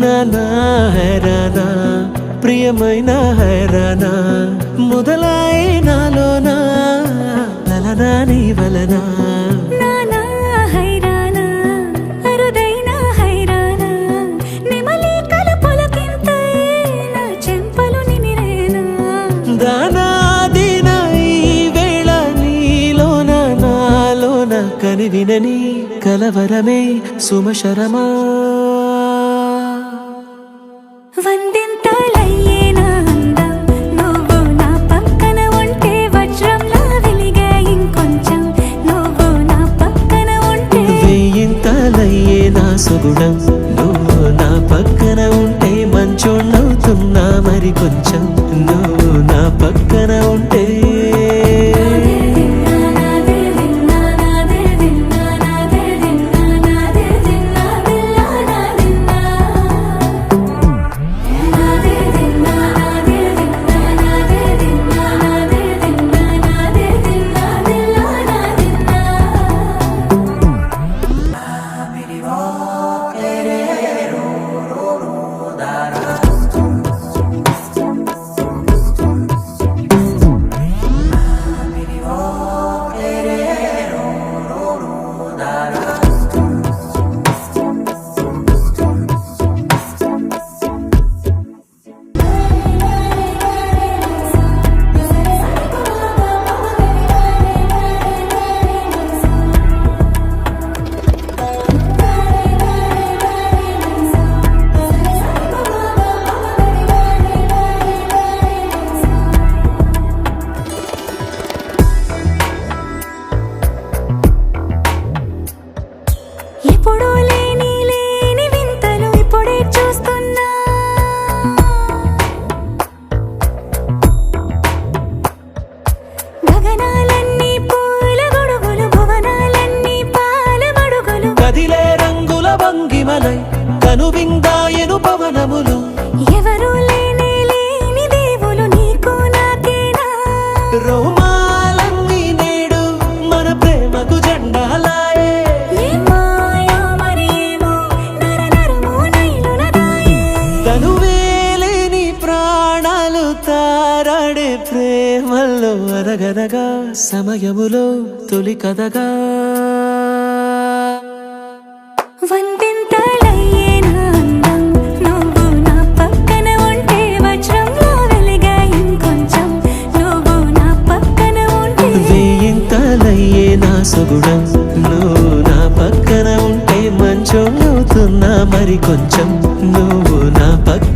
నానా హైరానా ప్రియమైన హైరానా మొదలాయి నాలోనా లలనా నీ వలనా కనివినని కలవరమే సుమశరమా వందింతలయ్యేనా అందం నువ్వు నా పక్కన ఉంటే వజ్రంలా వెలిగే ఇంకొంచెం నువ్వు నా పక్కన ఉంటే వెయ్యింతలయ్యేనా సుగుణం నువ్వు నా పక్కన ఉంటే మంచోళ్ళవుతున్నా మరి కొంచెం నువ్వు నా పక్కన ఉంటే ఎప్పుడూ లేని వింతలు ఇప్పుడే చూస్తున్నా గగనాలన్నీ పూల గొడుగులు భువనాలన్నీ పాల మడుగులు కదిలే రంగుల భంగిమలై కనువిందాయను పవనములు ఎవరు లేని దేవులు నీకు నాకేనా రోమాలన్నీ నేడు మన ప్రేమకు జెండాలాయే తనువేలేని ప్రాణాలు తారాడే ప్రేమల్లో అరగనగా సమయములో తొలి కథగా వందింతలయ్యేనా అందం నువ్వు నా పక్కన ఉంటే వజ్రంలా వెలిగే ఇంకొంచెం నువ్వు నా పక్కన ఉంటే వెయ్యింతలయ్యేనా సుగుణం నువ్వు నా పక్కన ఉంటే మంచోళ్ళవుతున్నా మరి కొంచెం నువ్వు నా పక్కన